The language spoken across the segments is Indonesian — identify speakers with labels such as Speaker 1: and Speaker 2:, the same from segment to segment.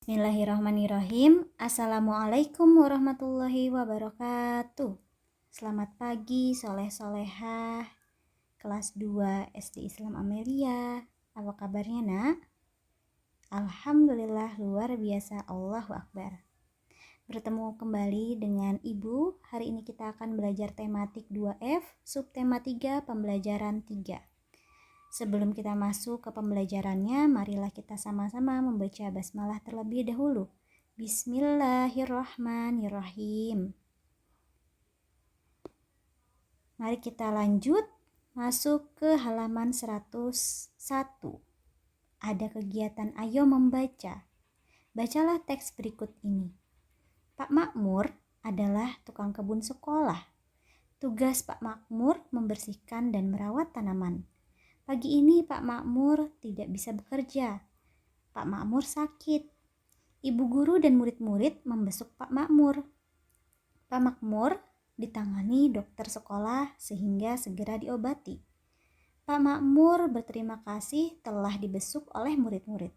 Speaker 1: Bismillahirrahmanirrahim. Assalamualaikum warahmatullahi wabarakatuh. Selamat pagi soleh-solehah kelas 2 SD Islam Amelia. Apa kabarnya nak? Alhamdulillah luar biasa, Allahu Akbar. Bertemu kembali dengan Ibu. Hari ini kita akan belajar tematik 2F, subtema 3, pembelajaran 3. Sebelum kita masuk ke pembelajarannya, marilah kita sama-sama membaca basmalah terlebih dahulu. Bismillahirrahmanirrahim. Mari kita lanjut masuk ke halaman 101. Ada kegiatan ayo membaca. Bacalah teks berikut ini. Pak Makmur adalah tukang kebun sekolah. Tugas Pak Makmur membersihkan dan merawat tanaman. Pagi ini Pak Makmur tidak bisa bekerja. Pak Makmur sakit. Ibu guru dan murid-murid membesuk Pak Makmur. Pak Makmur ditangani dokter sekolah sehingga segera diobati. Pak Makmur berterima kasih telah dibesuk oleh murid-murid.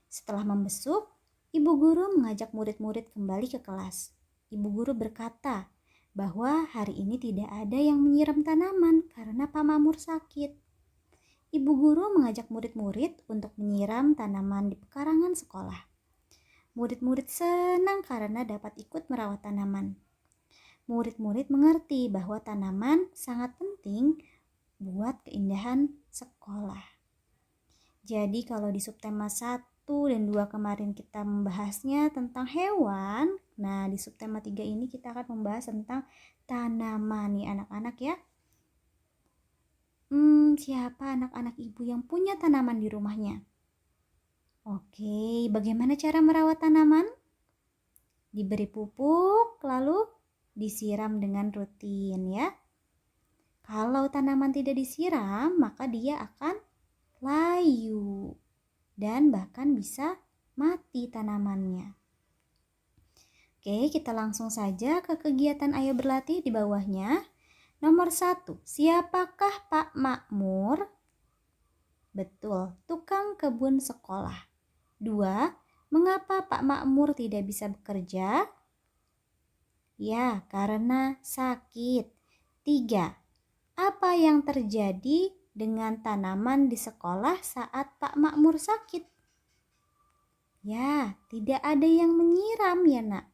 Speaker 1: Setelah membesuk, ibu guru mengajak murid-murid kembali ke kelas. Ibu guru berkata bahwa hari ini tidak ada yang menyiram tanaman karena Pak Makmur sakit. Ibu guru mengajak murid-murid untuk menyiram tanaman di pekarangan sekolah. Murid-murid senang karena dapat ikut merawat tanaman. Murid-murid mengerti bahwa tanaman sangat penting buat keindahan sekolah. Jadi kalau di subtema 1 dan 2 kemarin kita membahasnya tentang hewan, nah di subtema 3 ini kita akan membahas tentang tanaman nih anak-anak ya. Siapa anak-anak ibu yang punya tanaman di rumahnya? Oke, bagaimana cara merawat tanaman? Diberi pupuk, lalu disiram dengan rutin ya. Kalau tanaman tidak disiram, maka dia akan layu dan bahkan bisa mati tanamannya. Oke, kita langsung saja ke kegiatan ayo berlatih di bawahnya. Nomor 1, siapakah Pak Makmur? Betul, tukang kebun sekolah. 2, mengapa Pak Makmur tidak bisa bekerja? Ya, karena sakit. 3, apa yang terjadi dengan tanaman di sekolah saat Pak Makmur sakit? Ya, tidak ada yang menyiram ya nak.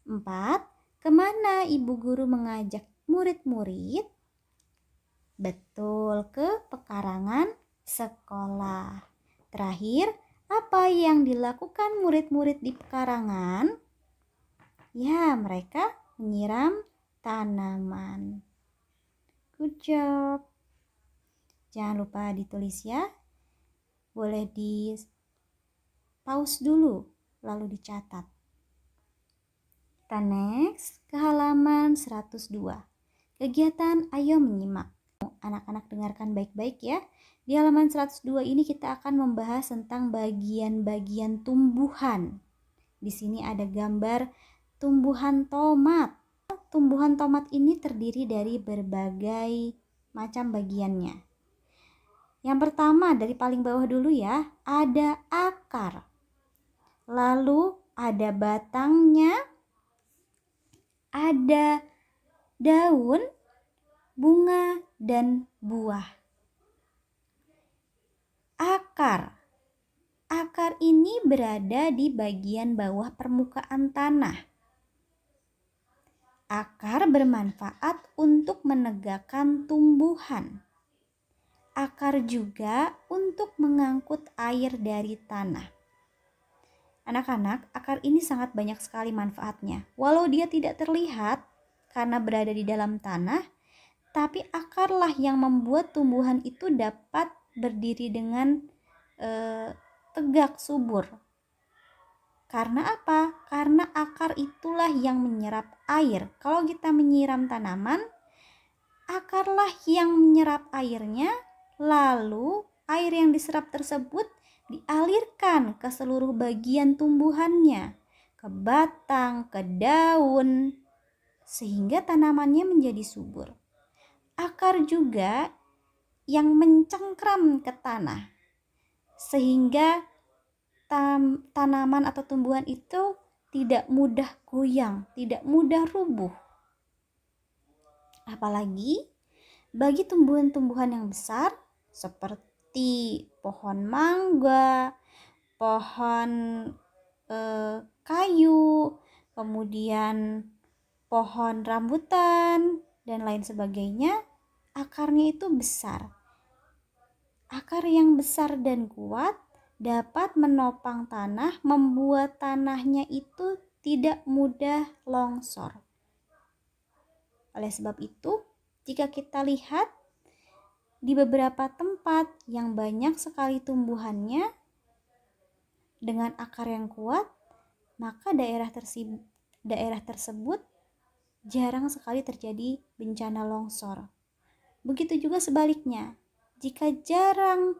Speaker 1: 4, kemana ibu guru mengajak murid-murid? Betul, ke pekarangan sekolah. Terakhir, apa yang dilakukan murid-murid di pekarangan? Ya, mereka menyiram tanaman. Good job. Jangan lupa ditulis ya. Boleh di pause dulu, lalu dicatat. Kita next ke halaman 102. Kegiatan ayo menyimak. Anak-anak dengarkan baik-baik ya. Di halaman 102 ini kita akan membahas tentang bagian-bagian tumbuhan. Di sini ada gambar tumbuhan tomat. Tumbuhan tomat ini terdiri dari berbagai macam bagiannya. Yang pertama dari paling bawah dulu ya, ada akar. Lalu ada batangnya, ada daun, bunga, dan buah. Akar ini berada di bagian bawah permukaan tanah. Akar bermanfaat untuk menegakkan tumbuhan. Akar juga untuk mengangkut air dari tanah. Anak-anak, akar ini sangat banyak sekali manfaatnya. Walau dia tidak terlihat karena berada di dalam tanah, tapi akarlah yang membuat tumbuhan itu dapat berdiri dengan tegak subur. Karena apa? Karena akar itulah yang menyerap air. Kalau kita menyiram tanaman, akarlah yang menyerap airnya, lalu air yang diserap tersebut dialirkan ke seluruh bagian tumbuhannya, ke batang, ke daun, sehingga tanamannya menjadi subur. Akar juga yang mencengkram ke tanah, sehingga tanaman atau tumbuhan itu tidak mudah goyang, tidak mudah rubuh. Apalagi bagi tumbuhan-tumbuhan yang besar seperti pohon mangga, pohon kayu, kemudian pohon rambutan, dan lain sebagainya, akarnya itu besar. Akar yang besar dan kuat dapat menopang tanah, membuat tanahnya itu tidak mudah longsor. Oleh sebab itu, jika kita lihat di beberapa tempat yang banyak sekali tumbuhannya dengan akar yang kuat, maka daerah tersebut jarang sekali terjadi bencana longsor. Begitu juga sebaliknya, jika jarang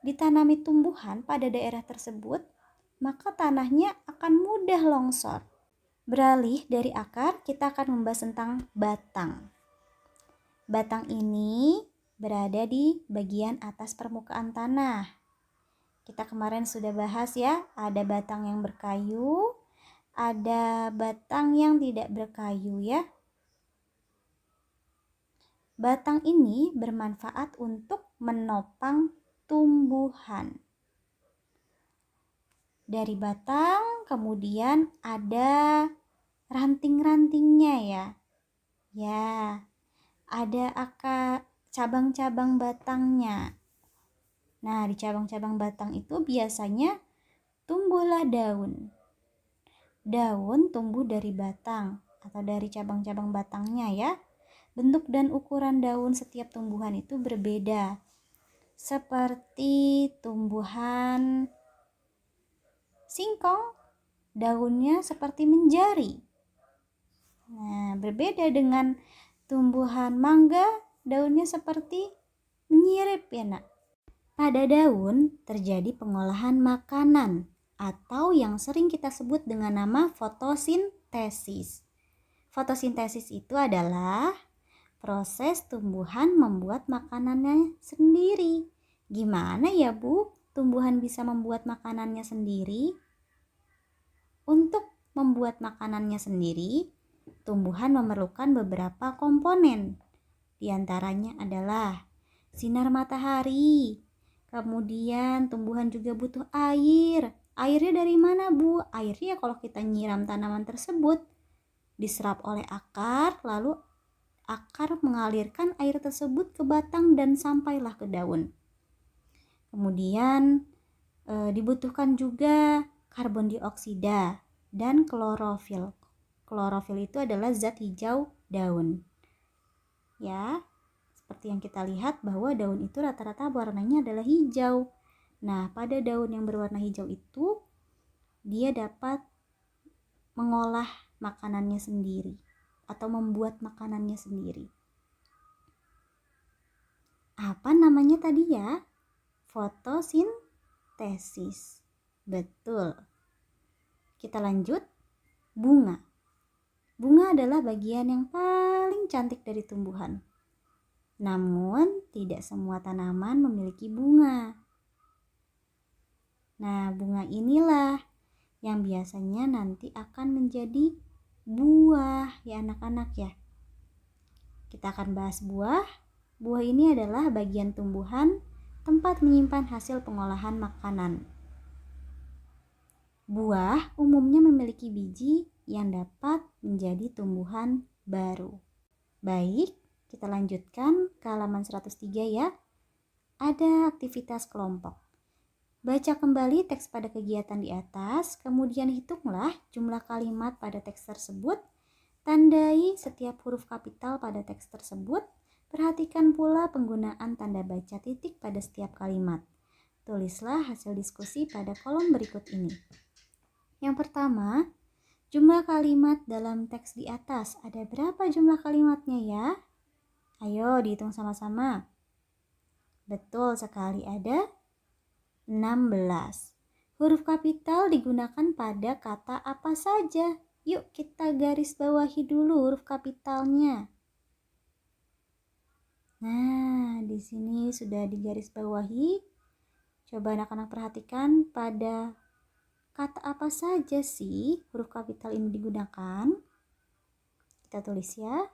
Speaker 1: ditanami tumbuhan pada daerah tersebut, maka tanahnya akan mudah longsor. Beralih dari akar, kita akan membahas tentang batang. Batang ini berada di bagian atas permukaan tanah. Kita kemarin sudah bahas ya, ada batang yang berkayu, ada batang yang tidak berkayu ya. Batang ini bermanfaat untuk menopang tumbuhan. Dari batang kemudian ada ranting-rantingnya ya. Ya, ada cabang-cabang batangnya. Nah, di cabang-cabang batang itu biasanya tumbuhlah daun. Daun tumbuh dari batang atau dari cabang-cabang batangnya ya. Bentuk dan ukuran daun setiap tumbuhan itu berbeda. Seperti tumbuhan singkong, daunnya seperti menjari. Nah, berbeda dengan tumbuhan mangga, daunnya seperti menyirip ya nak. Pada daun terjadi pengolahan makanan atau yang sering kita sebut dengan nama fotosintesis. Fotosintesis itu adalah proses tumbuhan membuat makanannya sendiri. Gimana ya Bu, tumbuhan bisa membuat makanannya sendiri? Untuk membuat makanannya sendiri, tumbuhan memerlukan beberapa komponen. Di antaranya adalah sinar matahari. Kemudian tumbuhan juga butuh air. Airnya dari mana Bu? Airnya kalau kita nyiram tanaman tersebut diserap oleh akar, lalu akar mengalirkan air tersebut ke batang dan sampailah ke daun. Kemudian dibutuhkan juga karbon dioksida dan klorofil. Klorofil itu adalah zat hijau daun. Ya, seperti yang kita lihat bahwa daun itu rata-rata warnanya adalah hijau. Nah, pada daun yang berwarna hijau itu dia dapat mengolah makanannya sendiri atau membuat makanannya sendiri. Apa namanya tadi ya? Fotosintesis. Betul. Kita lanjut. Bunga. Bunga adalah bagian yang paling cantik dari tumbuhan. Namun, tidak semua tanaman memiliki bunga. Nah, bunga inilah yang biasanya nanti akan menjadi buah ya anak-anak ya. Kita akan bahas buah. Buah ini adalah bagian tumbuhan tempat menyimpan hasil pengolahan makanan. Buah umumnya memiliki biji yang dapat menjadi tumbuhan baru. Baik, kita lanjutkan ke halaman 103 ya. Ada aktivitas kelompok. Baca kembali teks pada kegiatan di atas, kemudian hitunglah jumlah kalimat pada teks tersebut. Tandai setiap huruf kapital pada teks tersebut. Perhatikan pula penggunaan tanda baca titik pada setiap kalimat. Tulislah hasil diskusi pada kolom berikut ini. Yang pertama, jumlah kalimat dalam teks di atas. Ada berapa jumlah kalimatnya ya? Ayo dihitung sama-sama. Betul sekali, ada 16. Huruf kapital digunakan pada kata apa saja? Yuk kita garis bawahi dulu huruf kapitalnya. Nah, di sini sudah digaris bawahi. Coba anak-anak perhatikan pada kata apa saja sih huruf kapital ini digunakan? Kita tulis ya,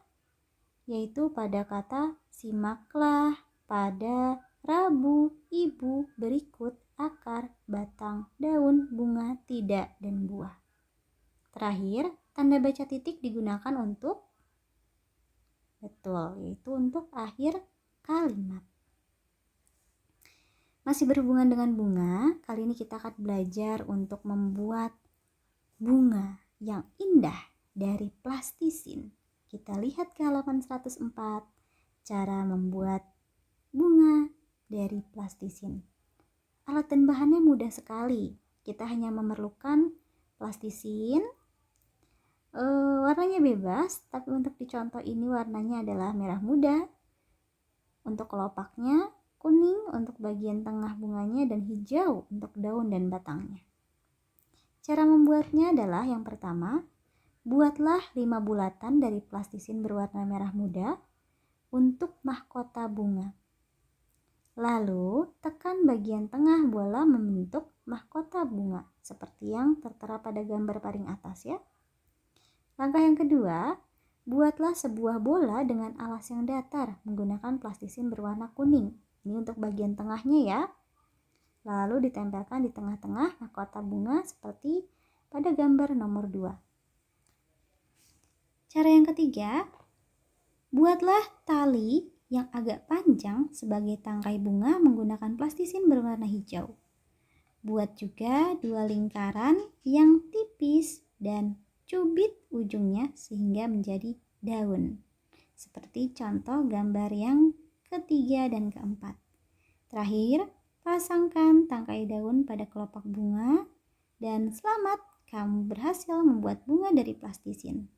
Speaker 1: yaitu pada kata simaklah, pada, rabu, ibu, berikut, akar, batang, daun, bunga, tidak, dan buah. Terakhir, tanda baca titik digunakan untuk betul, yaitu untuk akhir kalimat. Masih berhubungan dengan bunga, kali ini kita akan belajar untuk membuat bunga yang indah dari plastisin. Kita lihat ke halaman 104, cara membuat bunga dari plastisin. Alat dan bahannya mudah sekali. Kita hanya memerlukan plastisin, warnanya bebas, tapi untuk dicontoh ini warnanya adalah merah muda. Untuk kelopaknya kuning untuk bagian tengah bunganya dan hijau untuk daun dan batangnya. Cara membuatnya adalah yang pertama, buatlah 5 bulatan dari plastisin berwarna merah muda untuk mahkota bunga. Lalu, tekan bagian tengah bola membentuk mahkota bunga seperti yang tertera pada gambar paling atas ya. Langkah yang kedua, buatlah sebuah bola dengan alas yang datar menggunakan plastisin berwarna kuning. Ini untuk bagian tengahnya ya. Lalu ditempelkan di tengah-tengah mahkota bunga seperti pada gambar nomor 2. Cara yang ketiga, buatlah tali yang agak panjang sebagai tangkai bunga menggunakan plastisin berwarna hijau. Buat juga 2 lingkaran yang tipis dan cubit ujungnya sehingga menjadi daun. Seperti contoh gambar yang ketiga dan keempat. Terakhir, pasangkan tangkai daun pada kelopak bunga dan selamat, kamu berhasil membuat bunga dari plastisin.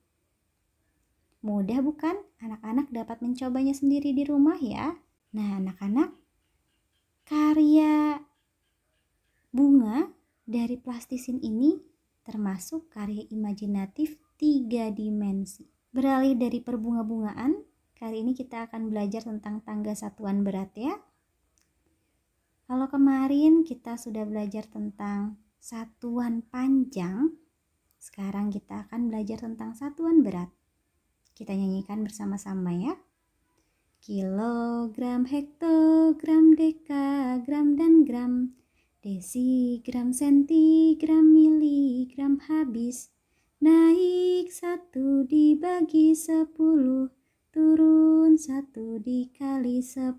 Speaker 1: Mudah bukan? Anak-anak dapat mencobanya sendiri di rumah ya. Nah, anak-anak, karya bunga dari plastisin ini termasuk karya imajinatif 3 dimensi. Beralih dari perbunga-bungaan, kali ini kita akan belajar tentang tangga satuan berat ya. Kalau kemarin kita sudah belajar tentang satuan panjang, sekarang kita akan belajar tentang satuan berat. Kita nyanyikan bersama-sama ya. Kilogram, hektogram, dekagram, dan gram. Desigram, sentigram, miligram, habis. Naik 1 dibagi 10, turun 1 dikali 10.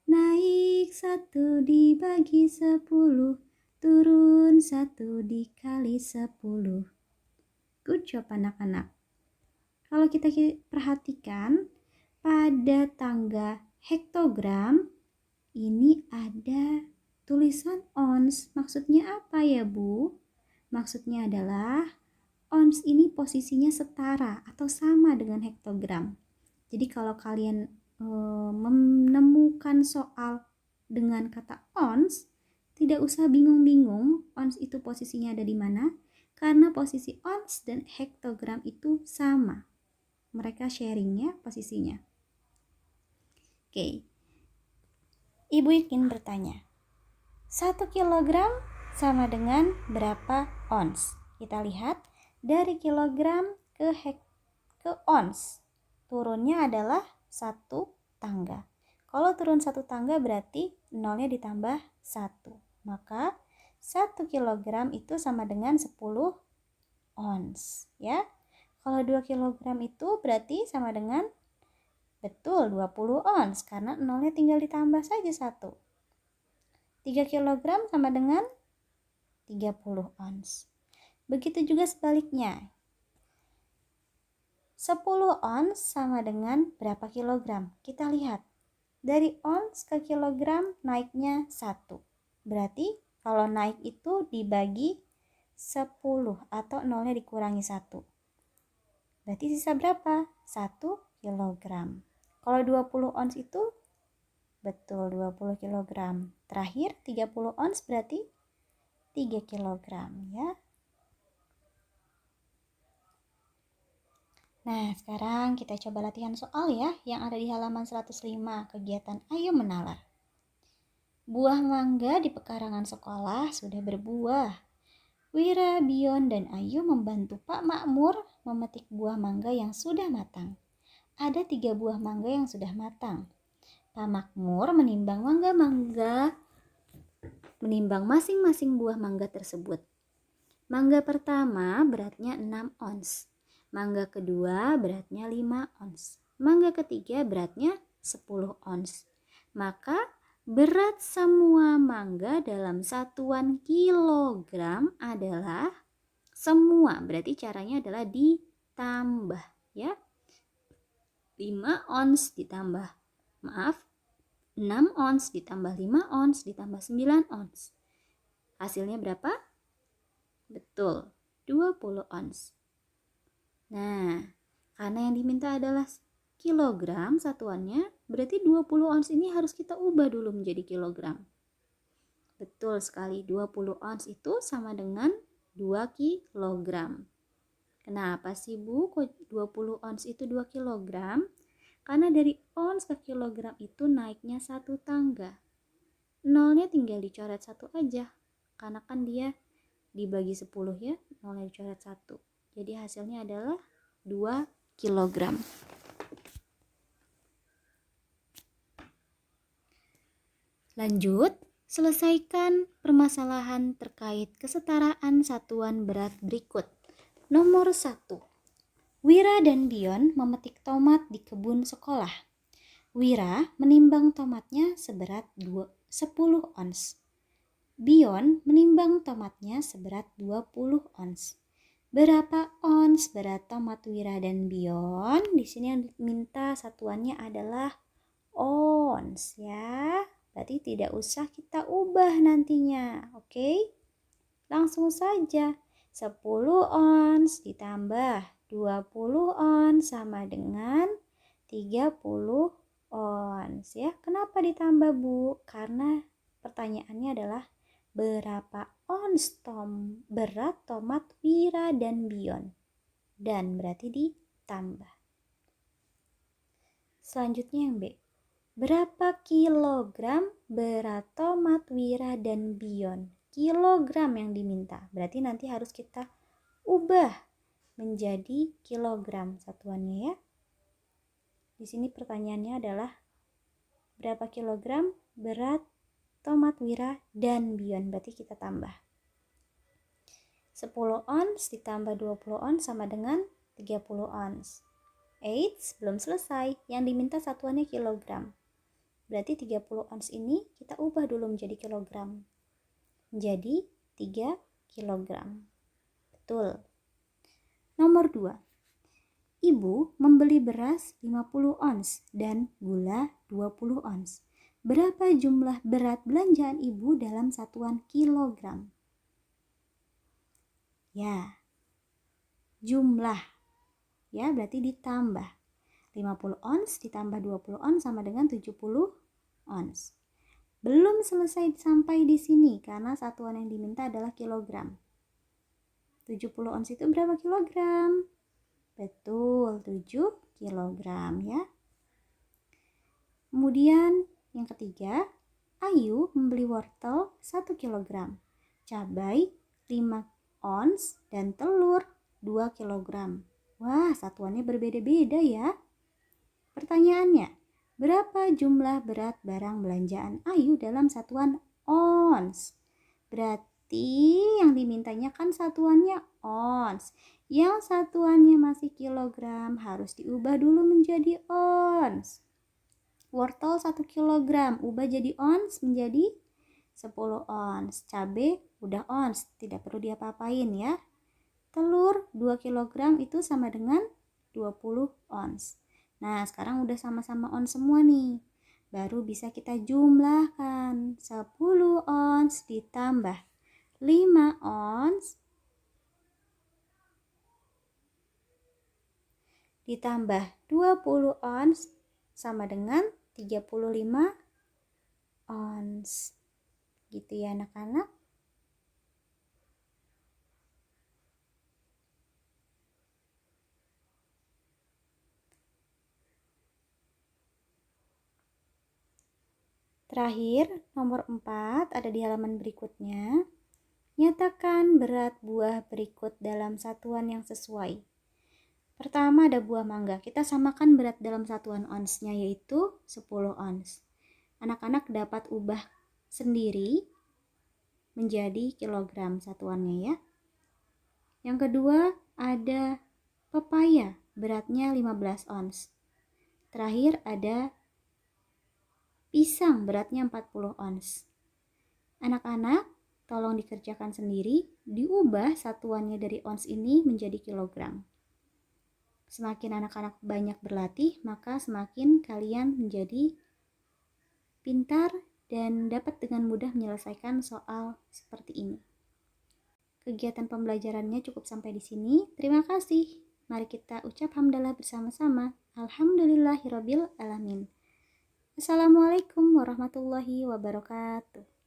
Speaker 1: Naik 1 dibagi 10, turun 1 dikali 10. Good job anak-anak. Kalau kita perhatikan pada tangga hektogram ini ada tulisan ons. Maksudnya apa ya Bu? Maksudnya adalah ons ini posisinya setara atau sama dengan hektogram. Jadi kalau kalian menemukan soal dengan kata ons, tidak usah bingung-bingung ons itu posisinya ada di mana, karena posisi ons dan hektogram itu sama. Mereka sharing ya posisinya. Oke. Ibu ingin bertanya, 1 kilogram sama dengan berapa ons? Kita lihat dari kilogram ke ons. Turunnya adalah 1 tangga. Kalau turun 1 tangga berarti nolnya ditambah 1. Maka 1 kilogram itu sama dengan 10 ons. Ya. Kalau 2 kilogram itu berarti sama dengan betul 20 ons. Karena nolnya tinggal ditambah saja 1. 3 kilogram sama dengan 30 ons. Begitu juga sebaliknya. 10 ons sama dengan berapa kilogram? Kita lihat. Dari ons ke kilogram naiknya 1. Berarti kalau naik itu dibagi 10 atau nolnya dikurangi 1. Berarti sisa berapa? 1 kilogram. Kalau 20 ons itu betul 20 kilogram. Terakhir 30 ons berarti 3 kilogram ya. Nah, sekarang kita coba latihan soal ya yang ada di halaman 105, kegiatan Ayo Menalar. Buah mangga di pekarangan sekolah sudah berbuah. Wira, Bion, dan Ayu membantu Pak Makmur memetik buah mangga yang sudah matang. Ada 3 buah mangga yang sudah matang. Pak Makmur menimbang masing-masing buah mangga tersebut. Mangga pertama beratnya 6 ons. Mangga kedua beratnya 5 ons. Mangga ketiga beratnya 10 ons. Maka berat semua mangga dalam satuan kilogram adalah semua. Berarti caranya adalah ditambah ya. 5 ons ditambah 6 ons ditambah 5 ons ditambah 9 ons. Hasilnya berapa? Betul, 20 ons. Nah, karena yang diminta adalah kilogram satuannya, berarti 20 ons ini harus kita ubah dulu menjadi kilogram. Betul sekali, 20 ons itu sama dengan 2 kilogram. Kenapa sih Bu, kok 20 ons itu 2 kilogram? Karena dari ons ke kilogram itu naiknya 1 tangga. Nolnya tinggal dicoret 1 aja, karena kan dia dibagi 10 ya, nolnya dicoret 1. Jadi hasilnya adalah 2 kilogram. Lanjut, selesaikan permasalahan terkait kesetaraan satuan berat berikut. Nomor 1. Wira dan Bion memetik tomat di kebun sekolah. Wira menimbang tomatnya seberat 10 ons. Bion menimbang tomatnya seberat 20 ons. Berapa ons berat tomat Wira dan Bion? Di sini yang diminta satuannya adalah ons ya. Berarti tidak usah kita ubah nantinya. Oke? Langsung saja. 10 ons ditambah 20 ons sama dengan 30 ons ya. Kenapa ditambah Bu? Karena pertanyaannya adalah berapa ons berat tomat Wira dan Bion, dan berarti ditambah. Selanjutnya yang B, berapa kilogram berat tomat Wira dan Bion? Kilogram yang diminta, berarti nanti harus kita ubah menjadi kilogram satuannya ya. Di sini pertanyaannya adalah berapa kilogram berat tomat Wira dan Bion, berarti kita tambah. 10 ons ditambah 20 ons sama dengan 30 ons. Eits, belum selesai. Yang diminta satuannya kilogram. Berarti 30 ons ini kita ubah dulu menjadi kilogram. Menjadi 3 kilogram. Betul. Nomor 2. Ibu membeli beras 50 ons dan gula 20 ons. Berapa jumlah berat belanjaan ibu dalam satuan kilogram? Ya, jumlah. Ya, berarti ditambah. 50 ons ditambah 20 ons sama dengan 70 ons. Belum selesai sampai di sini karena satuan yang diminta adalah kilogram. 70 ons itu berapa kilogram? Betul, 7 kilogram ya. Kemudian yang ketiga, Ayu membeli wortel 1 kilogram, cabai 5 ons, dan telur 2 kilogram. Wah, satuannya berbeda-beda ya. Pertanyaannya, berapa jumlah berat barang belanjaan Ayu dalam satuan ons? Berarti yang dimintanya kan satuannya ons. Yang satuannya masih kilogram harus diubah dulu menjadi ons. Wortel 1 kilogram, ubah jadi ons menjadi 10 ons. Cabai udah ons, tidak perlu diapa-apain ya. Telur 2 kilogram itu sama dengan 20 ons. Nah, sekarang udah sama-sama ons semua nih. Baru bisa kita jumlahkan. 10 ons ditambah 5 ons ditambah 20 ons sama dengan 35 ons. Gitu ya anak-anak. Terakhir, nomor 4 ada di halaman berikutnya. Nyatakan berat buah berikut dalam satuan yang sesuai. Pertama ada buah mangga. Kita samakan berat dalam satuan onsnya yaitu 10 ons. Anak-anak dapat ubah sendiri menjadi kilogram satuannya ya. Yang kedua ada pepaya, beratnya 15 ons. Terakhir ada pisang, beratnya 40 ons. Anak-anak tolong dikerjakan sendiri, diubah satuannya dari ons ini menjadi kilogram. Semakin anak-anak banyak berlatih, maka semakin kalian menjadi pintar dan dapat dengan mudah menyelesaikan soal seperti ini. Kegiatan pembelajarannya cukup sampai di sini. Terima kasih. Mari kita ucap hamdalah bersama-sama. Alhamdulillahirabbil alamin. Assalamualaikum warahmatullahi wabarakatuh.